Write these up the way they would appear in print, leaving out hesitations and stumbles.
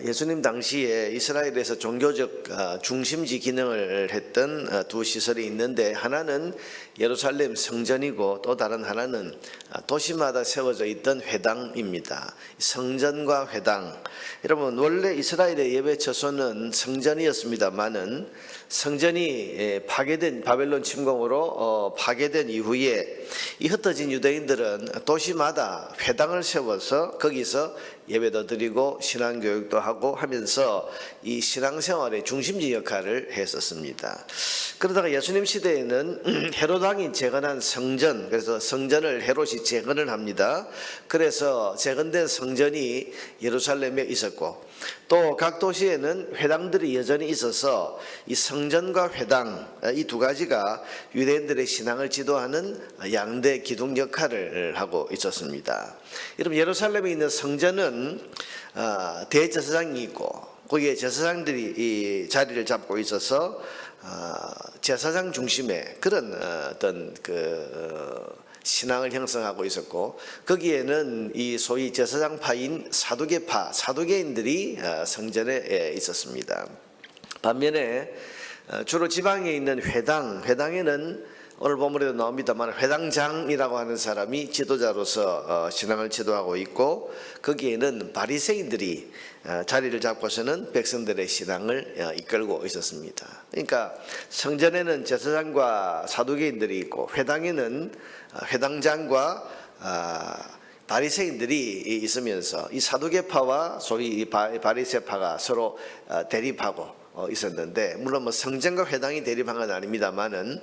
예수님 당시에 이스라엘에서 종교적 중심지 기능을 했던 두 시설이 있는데, 하나는 예루살렘 성전이고 또 다른 하나는 도시마다 세워져 있던 회당입니다. 성전과 회당, 여러분 원래 이스라엘의 예배 처소는 성전이었습니다만은 성전이 파괴된 바벨론 침공으로 파괴된 이후에 이 흩어진 유대인들은 도시마다 회당을 세워서 거기서 예배도 드리고 신앙교육도 하고 하면서 이 신앙생활의 중심지 역할을 했었습니다. 그러다가 예수님 시대에는 헤롯 왕이 재건한 성전, 그래서 성전을 헤롯이 재건을 합니다. 그래서 재건된 성전이 예루살렘에 있었고 또 각 도시에는 회당들이 여전히 있어서 이 성전과 회당, 이 두 가지가 유대인들의 신앙을 지도하는 양대 기둥 역할을 하고 있었습니다. 여러분 예루살렘에 있는 성전은 대제사장이 있고 거기에 제사장들이 이 자리를 잡고 있어서 제사장 중심의 그런 어떤 신앙을 형성하고 있었고, 거기에는 이 소위 제사장파인 사두개파, 사두개인들이 성전에 있었습니다. 반면에 주로 지방에 있는 회당에는 오늘 본문에도 나옵니다만 회당장이라고 하는 사람이 지도자로서 신앙을 지도하고 있고, 거기에는 바리새인들이 자리를 잡고서는 백성들의 신앙을 이끌고 있었습니다. 그러니까 성전에는 제사장과 사두개인들이 있고 회당에는 회당장과 바리새인들이 있으면서 이 사두개파와 소위 바리새파가 서로 대립하고 있었는데, 물론 뭐 성전과 회당이 대립한 건 아닙니다만은,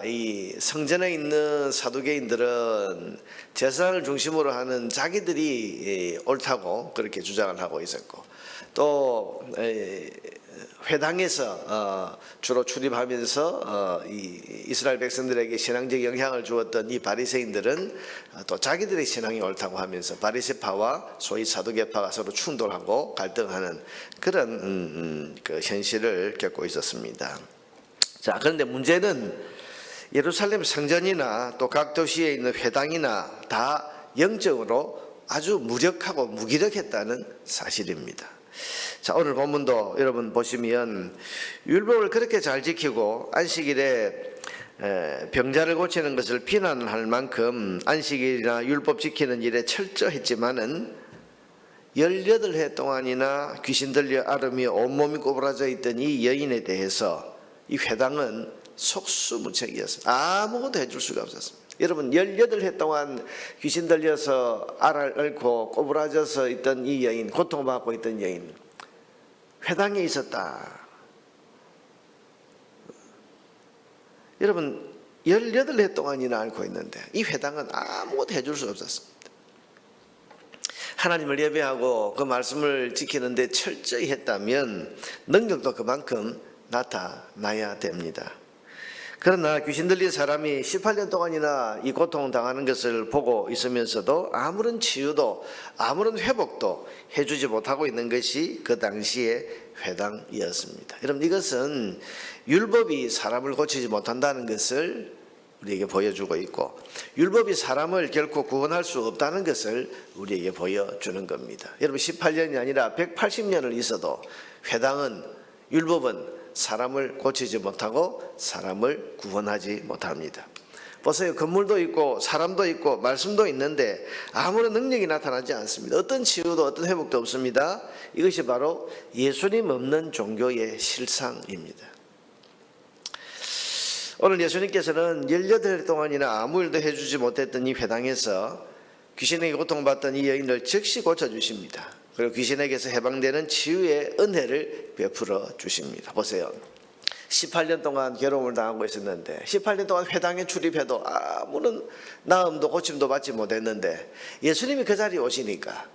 이 성전에 있는 사두개인들은 제사장을 중심으로 하는 자기들이 옳다고 그렇게 주장을 하고 있었고, 또 회당에서 주로 출입하면서 이 이스라엘 백성들에게 신앙적 영향을 주었던 이 바리새인들은 또 자기들의 신앙이 옳다고 하면서 바리새파와 소위 사두개파가 서로 충돌하고 갈등하는 그런 현실을 겪고 있었습니다. 자, 그런데 문제는 예루살렘 성전이나 또 각 도시에 있는 회당이나 다 영적으로 아주 무력하고 무기력했다는 사실입니다. 자, 오늘 본문도 여러분 보시면 율법을 그렇게 잘 지키고 안식일에 병자를 고치는 것을 비난할 만큼 안식일이나 율법 지키는 일에 철저했지만은 18해 동안이나 귀신 들려 앓으며 온몸이 꼬부라져 있던 이 여인에 대해서 이 회당은 속수무책이었습니다. 아무것도 해줄 수가 없었습니다. 여러분 18해 동안 귀신 들려서 앓고 꼬부라져서 있던 이 여인, 고통받고 있던 여인, 회당에 있었다. 여러분 18해 동안이나 앓고 있는데 이 회당은 아무것도 해줄 수 없었습니다. 하나님을 예배하고 그 말씀을 지키는데 철저히 했다면 능력도 그만큼 나타나야 됩니다. 그러나 귀신 들린 사람이 18년 동안이나 이 고통 당하는 것을 보고 있으면서도 아무런 치유도 아무런 회복도 해주지 못하고 있는 것이 그 당시의 회당이었습니다. 여러분 이것은 율법이 사람을 고치지 못한다는 것을 우리에게 보여주고 있고, 율법이 사람을 결코 구원할 수 없다는 것을 우리에게 보여주는 겁니다. 여러분 18년이 아니라 180년을 있어도 회당은, 율법은 사람을 고치지 못하고 사람을 구원하지 못합니다. 보세요. 건물도 있고 사람도 있고 말씀도 있는데 아무런 능력이 나타나지 않습니다. 어떤 치유도 어떤 회복도 없습니다. 이것이 바로 예수님 없는 종교의 실상입니다. 오늘 예수님께서는 18일 동안이나 아무 일도 해주지 못했던 이 회당에서 귀신에게 고통받던 이 여인을 즉시 고쳐주십니다. 그리고 귀신에게서 해방되는 치유의 은혜를 베풀어 주십니다. 보세요. 18년 동안 괴로움을 당하고 있었는데 18년 동안 회당에 출입해도 아무런 나음도 고침도 받지 못했는데 예수님이 그 자리에 오시니까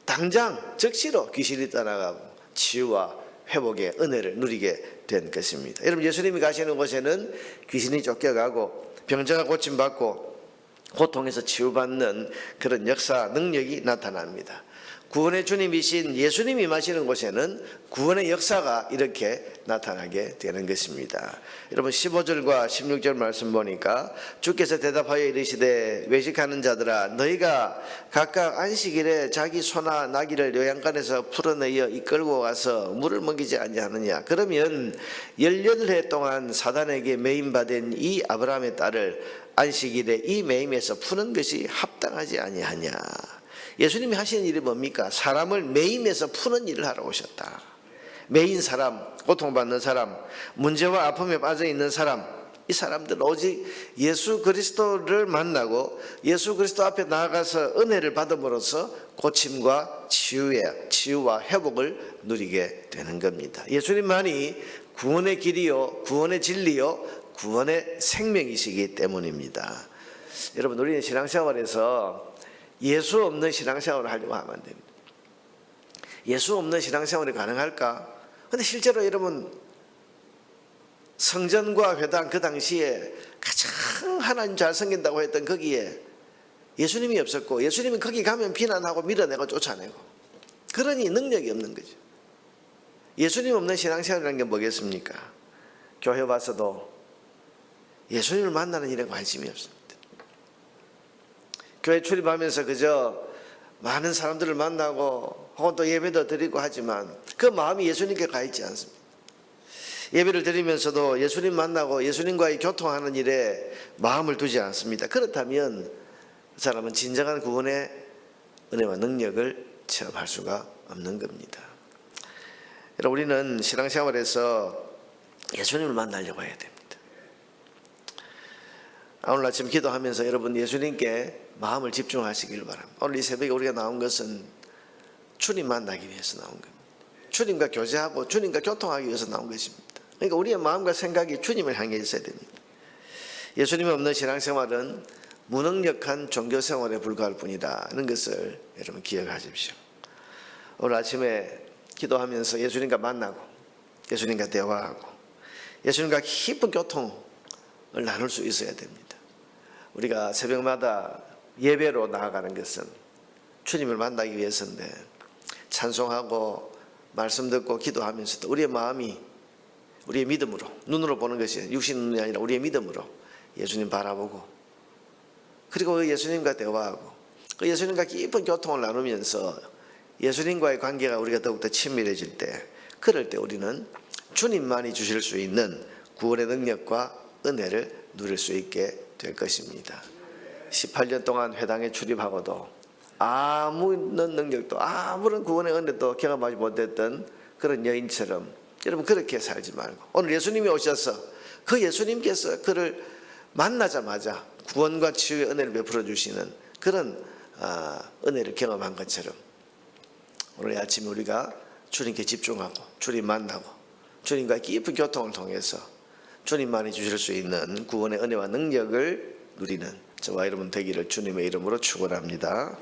당장 즉시로 귀신이 떠나가고 치유와 회복의 은혜를 누리게 된 것입니다. 여러분 예수님이 가시는 곳에는 귀신이 쫓겨가고 병자가 고침받고 고통에서 치유받는 그런 역사 능력이 나타납니다. 구원의 주님이신 예수님이 임하시는 곳에는 구원의 역사가 이렇게 나타나게 되는 것입니다. 여러분 15절과 16절 말씀 보니까 주께서 대답하여 이르시되 외식하는 자들아 너희가 각각 안식일에 자기 소나 나귀를 요양간에서 풀어내어 이끌고 가서 물을 먹이지 아니하느냐. 그러면 18해 동안 사단에게 매임받은 이 아브라함의 딸을 안식일에 이 매임에서 푸는 것이 합당하지 아니하냐. 예수님이 하시는 일이 뭡니까? 사람을 매임에서 푸는 일을 하러 오셨다. 매인 사람, 고통받는 사람, 문제와 아픔에 빠져있는 사람, 이 사람들은 오직 예수 그리스도를 만나고 예수 그리스도 앞에 나아가서 은혜를 받음으로써 고침과 치유와 회복을 누리게 되는 겁니다. 예수님만이 구원의 길이요, 구원의 진리요, 구원의 생명이시기 때문입니다. 여러분 우리는 신앙생활에서 예수 없는 신앙생활을 하려고 하면 안 됩니다. 예수 없는 신앙생활이 가능할까? 근데 실제로 여러분 성전과 회당 그 당시에 가장 하나님 잘 섬긴다고 했던 거기에 예수님이 없었고 예수님은 거기 가면 비난하고 밀어내고 쫓아내고 그러니 능력이 없는 거죠. 예수님 없는 신앙생활이라는 게 뭐겠습니까? 교회 와서도 예수님을 만나는 일에 관심이 없습니다. 교회 출입하면서 그저 많은 사람들을 만나고 혹은 또 예배도 드리고 하지만 그 마음이 예수님께 가 있지 않습니다. 예배를 드리면서도 예수님 만나고 예수님과의 교통하는 일에 마음을 두지 않습니다. 그렇다면 그 사람은 진정한 구원의 은혜와 능력을 체험할 수가 없는 겁니다. 여러분 우리는 신앙생활에서 예수님을 만나려고 해야 됩니다. 오늘 아침 기도하면서 여러분 예수님께 마음을 집중하시길 바랍니다. 오늘 이 새벽에 우리가 나온 것은 주님 만나기 위해서 나온 겁니다. 주님과 교제하고 주님과 교통하기 위해서 나온 것입니다. 그러니까 우리의 마음과 생각이 주님을 향해 있어야 됩니다. 예수님이 없는 신앙생활은 무능력한 종교생활에 불과할 뿐이라는 것을 여러분 기억하십시오. 오늘 아침에 기도하면서 예수님과 만나고 예수님과 대화하고 예수님과 깊은 교통을 나눌 수 있어야 됩니다. 우리가 새벽마다 예배로 나아가는 것은 주님을 만나기 위해서인데 찬송하고 말씀 듣고 기도하면서도 우리의 마음이 우리의 믿음으로 눈으로 보는 것이 육신 눈이 아니라 우리의 믿음으로 예수님 바라보고 그리고 그 예수님과 대화하고 그 예수님과 깊은 교통을 나누면서 예수님과의 관계가 우리가 더욱더 친밀해질 때 그럴 때 우리는 주님만이 주실 수 있는 구원의 능력과 은혜를 누릴 수 있게 될 것입니다. 18년 동안 회당에 출입하고도 아무런 능력도 아무런 구원의 은혜도 경험하지 못했던 그런 여인처럼 여러분 그렇게 살지 말고 오늘 예수님이 오셔서 그 예수님께서 그를 만나자마자 구원과 치유의 은혜를 베풀어 주시는 그런 은혜를 경험한 것처럼 오늘 아침에 우리가 주님께 집중하고 주님 만나고 주님과 깊은 교통을 통해서 주님만이 주실 수 있는 구원의 은혜와 능력을 누리는 저와 여러분 되기를 주님의 이름으로 축원합니다.